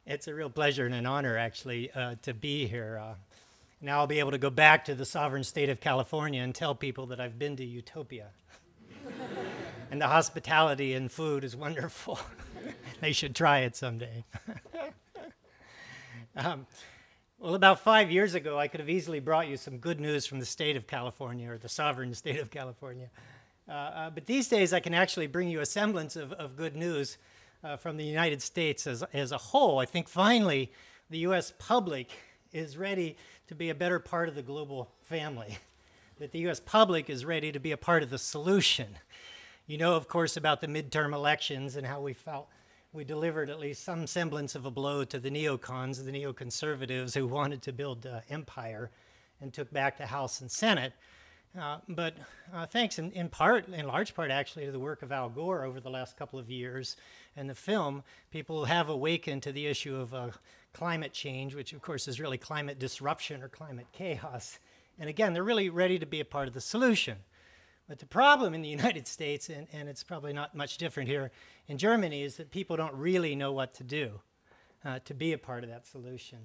It's a real pleasure and an honor, actually, to be here. Now I'll be able to go back to the sovereign state of California and tell people that I've been to Utopia. And the hospitality and food is wonderful. They should try it someday. Well, about 5 years ago, I could have easily brought you some good news from the state of California, or the sovereign state of California. But these days, I can actually bring you a semblance of good news from the United States as a whole. I think finally the U.S. public is ready to be a better part of the global family, that the U.S. public is ready to be a part of the solution. You know, of course, about the midterm elections and how we felt we delivered at least some semblance of a blow to the neocons, the neoconservatives who wanted to build empire and took back the House and Senate. But thanks in large part actually to the work of Al Gore over the last couple of years and the film, people have awakened to the issue of climate change, which of course is really climate disruption or climate chaos. And again, they're really ready to be a part of the solution. But the problem in the United States, and it's probably not much different here in Germany, is that people don't really know what to do to be a part of that solution.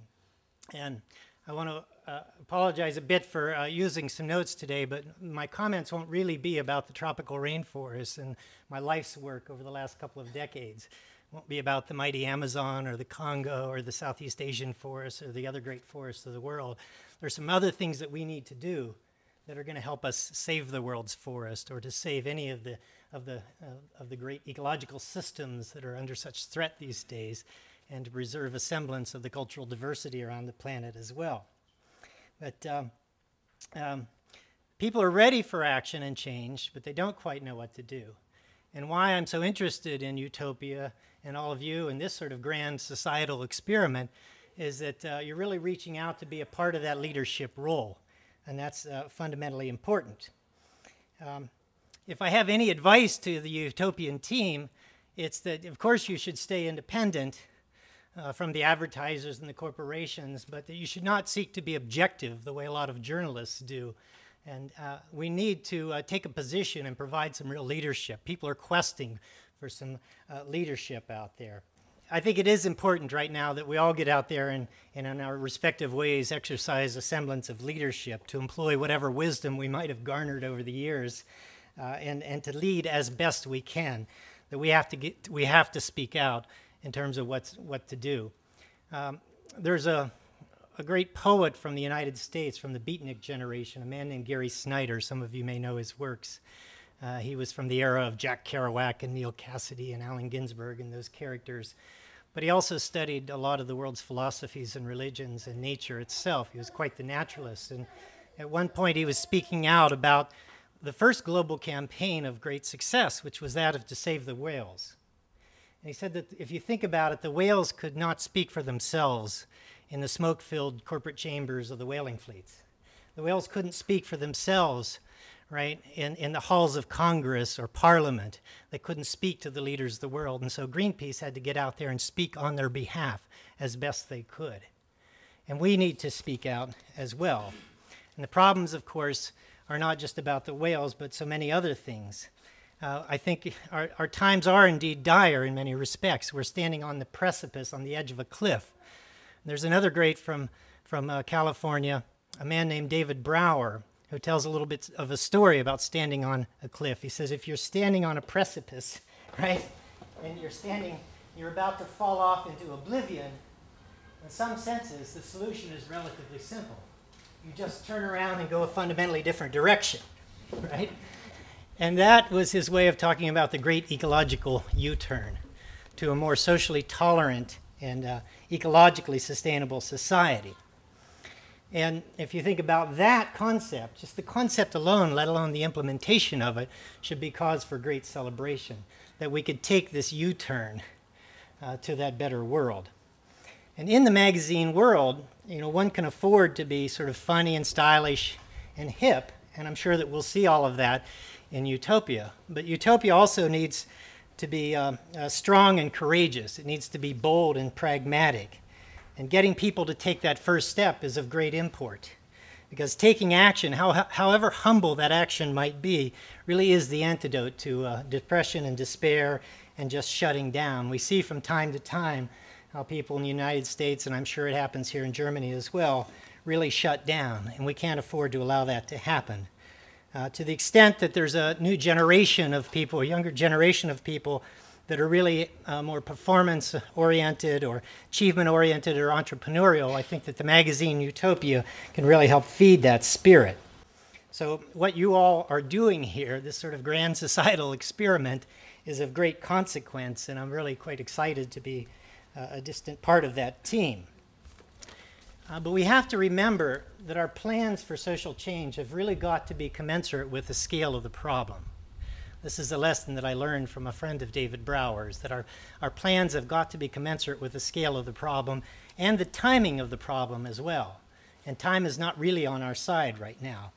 And I want to apologize a bit for using some notes today, but my comments won't really be about the tropical rainforest and my life's work over the last couple of decades. It won't be about the mighty Amazon or the Congo or the Southeast Asian forests or the other great forests of the world. There's some other things that we need to do that are going to help us save the world's forest or to save any of the great ecological systems that are under such threat these days, and to preserve a semblance of the cultural diversity around the planet as well. But people are ready for action and change, but they don't quite know what to do. And why I'm so interested in Utopia and all of you and this sort of grand societal experiment is that you're really reaching out to be a part of that leadership role, and that's fundamentally important. If I have any advice to the Utopian team, it's that, of course, you should stay independent from the advertisers and the corporations, but that you should not seek to be objective the way a lot of journalists do. And we need to take a position and provide some real leadership. People are questing for some leadership out there. I think it is important right now that we all get out there and in our respective ways exercise a semblance of leadership, to employ whatever wisdom we might have garnered over the years and to lead as best we can. That we have to speak out in terms of what to do. There's a great poet from the United States, from the Beatnik generation, a man named Gary Snyder. Some of you may know his works. He was from the era of Jack Kerouac and Neil Cassidy and Allen Ginsberg and those characters. But he also studied a lot of the world's philosophies and religions and nature itself. He was quite the naturalist. And at one point he was speaking out about the first global campaign of great success, which was that of to save the whales. And he said that if you think about it, the whales could not speak for themselves in the smoke-filled corporate chambers of the whaling fleets. The whales couldn't speak for themselves, right, in the halls of Congress or Parliament. They couldn't speak to the leaders of the world. And so Greenpeace had to get out there and speak on their behalf as best they could. And we need to speak out as well. And the problems, of course, are not just about the whales, but so many other things. I think our times are indeed dire in many respects. We're standing on the precipice, on the edge of a cliff. There's another great from California, a man named David Brower, who tells a little bit of a story about standing on a cliff. He says, if you're standing on a precipice, right, and you're about to fall off into oblivion, in some senses, the solution is relatively simple. You just turn around and go a fundamentally different direction, right? And that was his way of talking about the great ecological U-turn to a more socially tolerant and ecologically sustainable society. And if you think about that concept, just the concept alone, let alone the implementation of it, should be cause for great celebration, that we could take this U-turn to that better world. And in the magazine world, you know, one can afford to be sort of funny and stylish and hip, and I'm sure that we'll see all of that in Utopia. But Utopia also needs to be strong and courageous. It needs to be bold and pragmatic. And getting people to take that first step is of great import. Because taking action, however humble that action might be, really is the antidote to depression and despair and just shutting down. We see from time to time how people in the United States, and I'm sure it happens here in Germany as well, really shut down, and we can't afford to allow that to happen. To the extent that there's a new generation of people, a younger generation of people that are really more performance-oriented or achievement-oriented or entrepreneurial, I think that the magazine Utopia can really help feed that spirit. So what you all are doing here, this sort of grand societal experiment, is of great consequence, and I'm really quite excited to be a distant part of that team. But we have to remember that our plans for social change have really got to be commensurate with the scale of the problem. This is a lesson that I learned from a friend of David Brower's, that our plans have got to be commensurate with the scale of the problem and the timing of the problem as well. And time is not really on our side right now.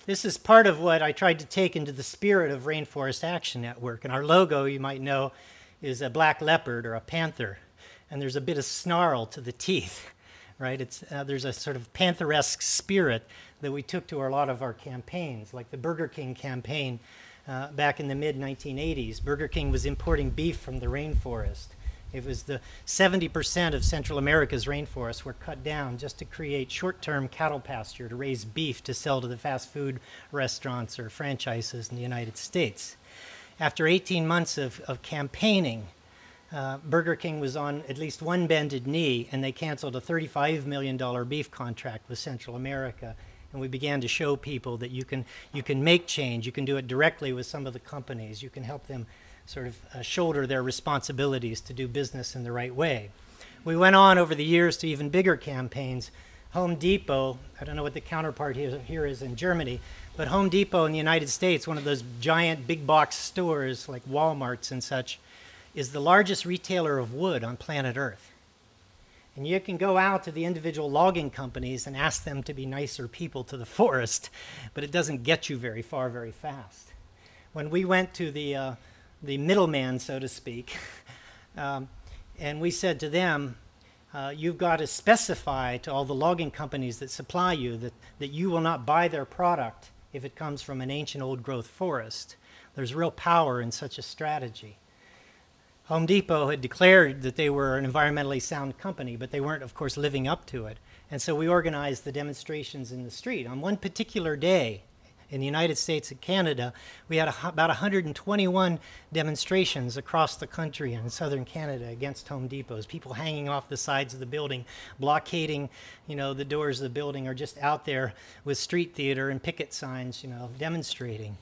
This is part of what I tried to take into the spirit of Rainforest Action Network. And our logo, you might know, is a black leopard or a panther. And there's a bit of snarl to the teeth, right? There's a sort of pantheresque spirit that we took to a lot of our campaigns, like the Burger King campaign back in the mid-1980s. Burger King was importing beef from the rainforest. It was the 70% of Central America's rainforests were cut down just to create short-term cattle pasture to raise beef to sell to the fast food restaurants or franchises in the United States. After 18 months of campaigning, Burger King was on at least one bended knee, and they canceled a $35 million beef contract with Central America. And we began to show people that you can make change. You can do it directly with some of the companies. You can help them sort of shoulder their responsibilities to do business in the right way. We went on over the years to even bigger campaigns. Home Depot, I don't know what the counterpart here is in Germany, but Home Depot in the United States, one of those giant big box stores like Walmarts and such, is the largest retailer of wood on planet Earth. And you can go out to the individual logging companies and ask them to be nicer people to the forest, but it doesn't get you very far very fast. When we went to the middleman, so to speak, and we said to them, you've got to specify to all the logging companies that supply you that you will not buy their product if it comes from an ancient old-growth forest. There's real power in such a strategy. Home Depot had declared that they were an environmentally sound company, but they weren't, of course, living up to it. And so we organized the demonstrations in the street. On one particular day in the United States and Canada, we had about 121 demonstrations across the country and in southern Canada against Home Depots. People hanging off the sides of the building, blockading, the doors of the building, or just out there with street theater and picket signs, demonstrating.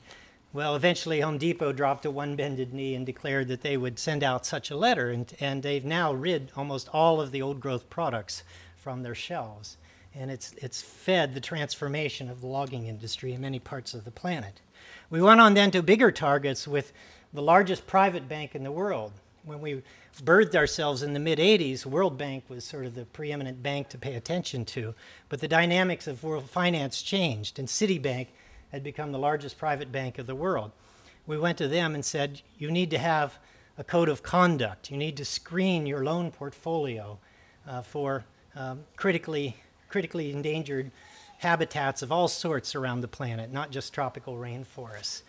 Well, eventually Home Depot dropped to one bended knee and declared that they would send out such a letter, and they've now rid almost all of the old-growth products from their shelves. And it's fed the transformation of the logging industry in many parts of the planet. We went on then to bigger targets with the largest private bank in the world. When we birthed ourselves in the mid-'80s, World Bank was sort of the preeminent bank to pay attention to, but the dynamics of world finance changed, and Citibank had become the largest private bank of the world. We went to them and said, you need to have a code of conduct. You need to screen your loan portfolio for critically endangered habitats of all sorts around the planet, not just tropical rainforests.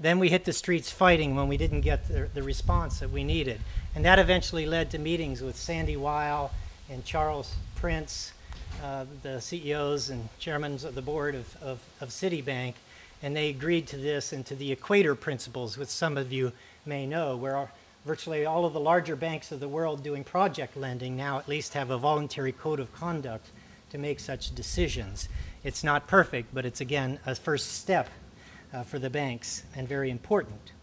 Then we hit the streets fighting when we didn't get the response that we needed. And that eventually led to meetings with Sandy Weil and Charles Prince, the CEOs and chairmen of the board of Citibank, and they agreed to this and to the Equator Principles, which some of you may know, where virtually all of the larger banks of the world doing project lending now at least have a voluntary code of conduct to make such decisions. It's not perfect, but it's, again, a first step for the banks and very important.